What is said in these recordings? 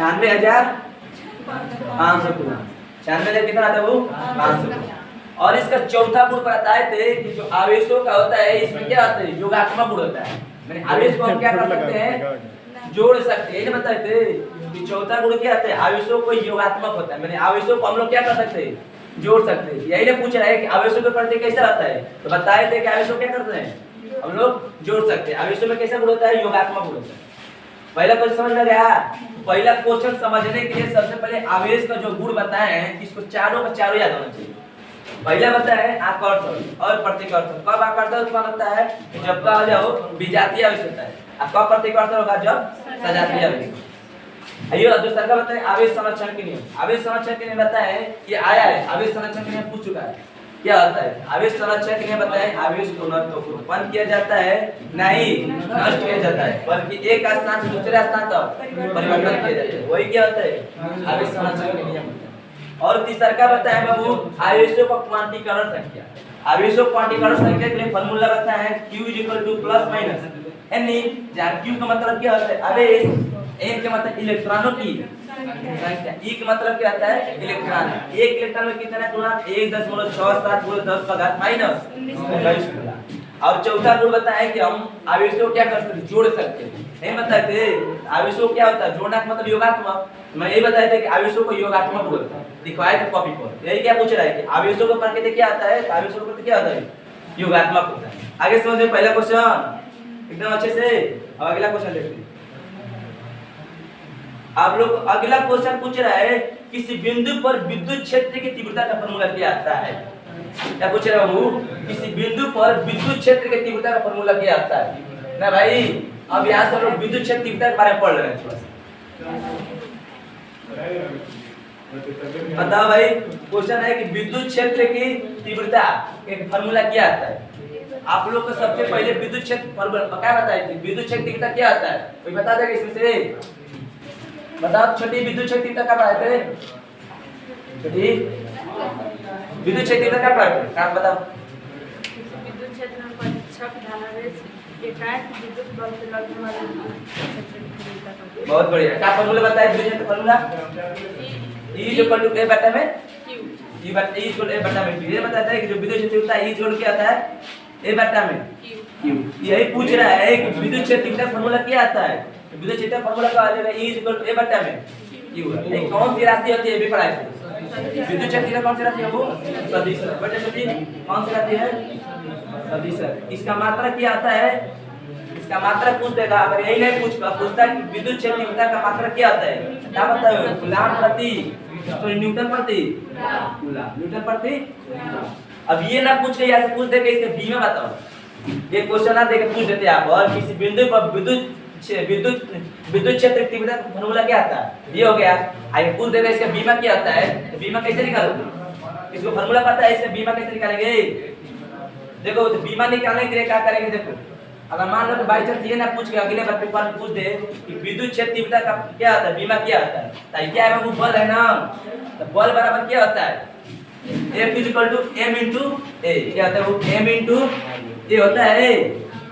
96,500 coulomb. 96,000 कितना आता है वो 500। और इसका चौथा गुण बताए थे कि जो आवेशों का होता है इसमें क्या होता है योगात्मक गुण होता है, माने आवेश को हम क्या कर सकते हैं जोड़ सकते हैं। ये बताए थे कि चौथा गुण क्या होता है आवेशों को योगात्मक होता है, माने आवेशों को हम लोग क्या कर सकते हैं जोड़ सकते हैं। यही ने पूछ रहा है कि आवेशों के प्रति कैसा रहता है, तो बताए थे कि आवेशों क्या करते हैं हम लोग जोड़ सकते हैं। आवेशों में कैसा गुण होता है योगात्मक गुण होता है। पहला क्वेश्चन समझ में गया। पहला क्वेश्चन समझने के लिए सबसे पहले आवेश का जो गुण बताए हैं इसको चारों का चारों याद होना चाहिए। पहला बताया है आकर्षण और प्रतिकर्षण। कब आकर्षण उत्पन्न होता है जब का जाओ विजातीय आवेश होता है, और कब प्रतिकर्षण होगा जब सजातीय आवेश। आइए दूसरा का बताए आवेश संरक्षण के नियम। आवेश संरक्षण के नियम बताए ये आया है, आवेश संरक्षण के नियम पूछ चुका है क्या होता है। आवेश संरक्षण के नियम बताए आवेश को न तो उत्पन्न किया जाता है नहीं नष्ट किया जाता है, बल्कि एक स्थान से दूसरे स्थान तक परिवर्तन किया जाता है, वही क्या होता है आवेश संरक्षण के नियम। और तीसरा का बताया बाबू आवेशों का क्वांटीकरण संख्या। आवेशों क्वांटीकरण संख्या के लिए फार्मूला बताया है Q = प्लस माइनस यानी जहां Q का मतलब क्या होता है आवेश, N का मतलब इलेक्ट्रॉनों की संख्या, E का मतलब क्या होता है इलेक्ट्रॉन। एक इलेक्ट्रॉन में कितना गुणा 1.67 × 10⁻⁻⁻⁰ और चौथा गुण बताया कि हम आवेशों क्या कर सकते जोड़ सकते हैं। नहीं बताए थे आवेशों क्या होता है जोड़ना का मतलब योगात्मक। मैं यही बताया था कि आवेशों को योगात्मक बोलते हैं, दिखवाए थे कॉपी पर। यही क्या पूछ रहा है कि आवेशों का प्रकृति क्या आता है, आवेशों का प्रकृति क्या होता है योगात्मक होता है। आगे समझिए पहला क्वेश्चन एकदम अच्छे से। अब अगला क्वेश्चन देखते हैं। आप लोग अगला क्वेश्चन पूछ रहा है किसी बिंदु पर विद्युत क्षेत्र की तीव्रता का फार्मूला क्या आता है। क्या पूछ रहा हूँ किसी बिंदु पर विद्युत क्षेत्र की तीव्रता का फार्मूला क्या आता है ना भाई। अब यहाँ से लोग विद्युत क्षेत्र तीव्रता के बारे में पढ़ रहे हैं थोड़ा सा। बताओ भाई क्वेश्चन है कि विद्युत क्षेत्र की तीव्रता एक फार्मूला क्या आता है। आप लोग को सबसे पहले विद्युत क्षेत्र फार्मूला क्या बताए थे, विद्युत क्षेत्र तीव्रता क्या आता है कोई बता देगा इसमें से। बताओ छोटी विद्युत क्षेत्र तीव्रता क्या पढ़ाए थे, छोटी विद्युत क्षेत्र तीव्रता क्या पढ़ाए थे आप बताओ। विद्युत क्षेत्र में परीक्षक धनावेश एकांक विद्युत बल से लगने वाले विद्युत क्षेत्र की तीव्रता को। बहुत बढ़िया। क्या फार्मूला बताया विद्युत क्षेत्र फार्मूला E = A बटा में Q। E = A बटा में Q। ये बताता है कि जो विद्युत क्षेत्र तीव्रता E जोड़ के आता है A बटा में Q। यही पूछ रहा है कि विद्युत क्षेत्र तीव्रता फार्मूला क्या आता है। विद्युत क्षेत्र फार्मूला का आ जाएगा E = A बटा में Q। ये कौन सी राशि होती है ये भी पढ़ाए थे। विद्युत क्षेत्र तीव्रता कौन सी राशि है वो सदिश। बेटा सदिश कौन सी राशि है सदिश। इसका मात्रा क्या आता है, इसका मात्रा पूछ देगा। अगर यही नहीं पूछता कि विद्युत क्षेत्र तीव्रता का मात्रा क्या आता है क्या बताओ कूलम प्रति सॉरी न्यूटन प्रति कूलम न्यूटन प्रति। अब ये ना पूछ के यहाँ से पूछ देगा इसके बी में बताओ। ये क्वेश्चन ना देके पूछ देते आप। और किसी बिंदु पर विद्युत क्षेत्र तीव्रता का फार्मूला क्या आता है ये हो गया। आगे पूछ देगा इसका बीमा क्या आता है, तो बीमा कैसे निकालोगे। इसको फार्मूला पता है इसका बीमा कैसे निकालेंगे। देखो तो बीमा निकालने के लिए क्या करेंगे। देखो अगर मान लो तो बाई चांस ये ना पूछ के अगले बार पेपर में पूछ दे कि विद्युत क्षेत्र तीव्रता का क्या आता है बीमा क्या आता है, तो क्या है वो बल है ना। तो बल बराबर क्या होता है F = m × A। क्या होता है वो m × A होता है।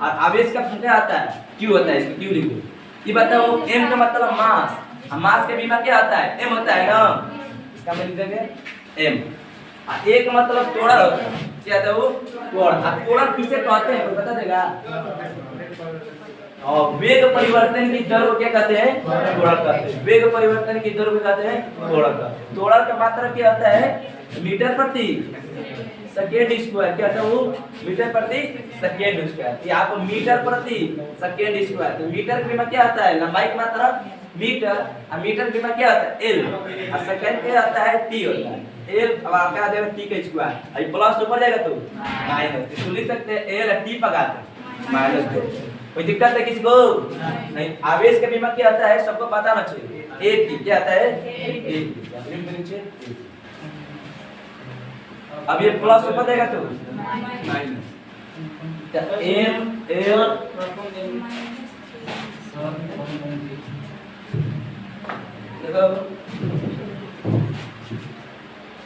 और आवेश का क्या आता है Q होता है। इसको Q लिखो। ये बताओ m का मतलब मास, मास का बीमा क्या आता है m होता है ना। इसका मैं लिख देंगे m। और a का मतलब त्वरण होता है। क्या होता है वो त्वरण। अब त्वरण किसे कहते हैं कोई बता देगा। और वेग परिवर्तन की दर को क्या कहते हैं त्वरण कहते हैं। वेग परिवर्तन की दर को कहते हैं त्वरण कहते हैं। त्वरण का मात्रा क्या होता है मीटर प्रति सेकेंड स्क्वायर। क्या होता है वो मीटर प्रति सेकेंड स्क्वायर। यहाँ पर मीटर प्रति सेकेंड स्क्वायर। तो मीटर की बीमा क्या आता है लंबाई की मात्रा मीटर। और मीटर की बीमा क्या आता है L। और सेकेंड क्या आता है T होता है L। अब क्या आ जाएगा T का स्क्वायर। अब प्लस ऊपर जाएगा तो माइनस। तो लिख सकते हैं L T पगाते माइनस। कोई दिक्कत है किसी को नहीं। आवेश का बीमा क्या आता है सबको पता होना चाहिए AT। क्या आता है AT। अब ये प्लस ऊपर जाएगा तो माइनस। M L देखो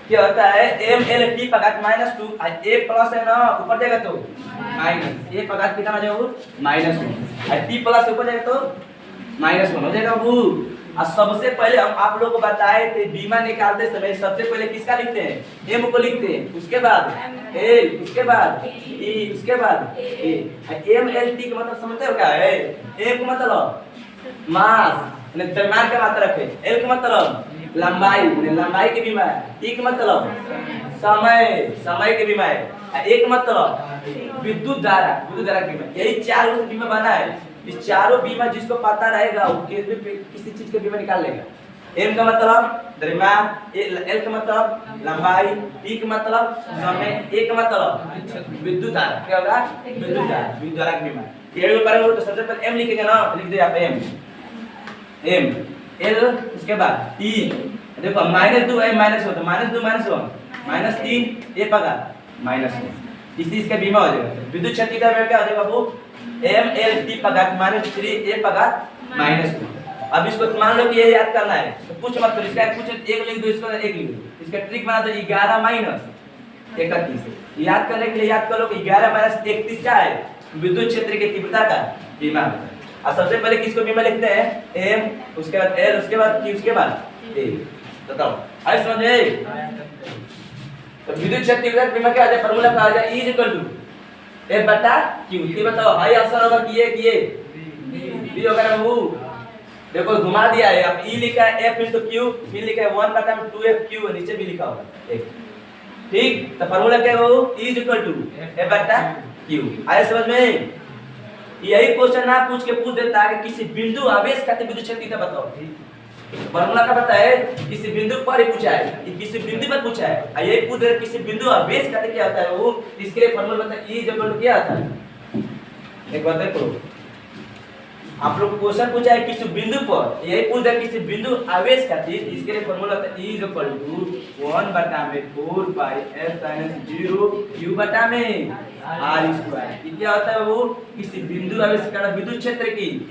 क्या होता है m l t पगात -2। a plus है ना ऊपर जाएगा तो माइनस। a पगात कितना आ जाएगा -1 और t प्लस ऊपर जाएगा तो -1 हो जाएगा वो। और सबसे पहले हम आप लोगों को बताए थे बीमा निकालते समय सबसे पहले किसका लिखते हैं, एम को लिखते हैं, उसके बाद एल, उसके बाद ई, उसके बाद ए। एम एल टी का मतलब समझते हो क्या है? एम का मतलब मास द्रव्यमान का मात्रक है, एल का मतलब लंबाई लंबाई की बीमा है, टी का मतलब समय की बीमा है, एक मतलब विद्युत धारा की बीमा। यही चार बीमा बना है। इस चारों बीमा जिसको पता रहेगा वो किसी चीज का बीमा निकाल लेगा। एम का मतलब द्रव्यमान, एल का मतलब लंबाई, टी का मतलब समय, ए का मतलब विद्युत धारा। क्या होगा? विद्युत धारा की बीमा। ये ऊपर तो सबसे पहले एम लिखेंगे ना, लिख दे आप एम, एल, उसके बाद ई। देखो -2 है, माइनस होता है, -2 -1 -3 ए पगा -1, इसी इसका बीमा हो जाएगा। विद्युत क्षति का क्या हो जाएगा बाबू? एम एल टी पगा -3 ए पगा -2। अब इसको मान लो कि ये याद करना है तो कुछ मत करो, इसका कुछ एक लिख दो, इसको एक लिख दो। इसका ट्रिक बना दो 11 - 31। याद करने के लिए याद करो कि 11 - 31 क्या है? विद्युत क्षेत्र की तीव्रता का बीमा। और सबसे पहले किसको बीमा लिखते हैं? एम, उसके बाद एल, उसके बाद टी, उसके बाद ए। बताओ आई समझ में? तो विद्युत क्षेत्र का बीमा क्या आ जाए? फार्मूला क्या आ जाए? E = F/Q। ये बताओ हाई आंसर होगा कि ये बी होगा ना वो? देखो घुमा दिया है, अब E लिखा है F × Q, फिर लिखा है 1/2FQ, नीचे भी लिखा होगा एक। ठीक, तो फार्मूला क्या है वो? E = F/Q। आया समझ में? यही क्वेश्चन ना पूछ देता है कि किसी बिंदु आवेश का विद्युत क्षेत्र कितना बताओ। फार्मूला का पता है, किसी बिंदु पर ही पूछा है, ये किसी बिंदु पर पूछा है, और यही पूछ रहे किसी बिंदु आवेश का क्या होता है वो, इसके लिए फार्मूला बता E = क्या आता है? एक बार देखो, आप लोग क्वेश्चन पूछा है किसी बिंदु पर, यही पूछ रहे किसी बिंदु आवेश का चीज, इसके लिए फार्मूला होता है E = 1/4π/0 Q/r²। क्या होता है वो? किसी बिंदु आवेश का विद्युत क्षेत्र की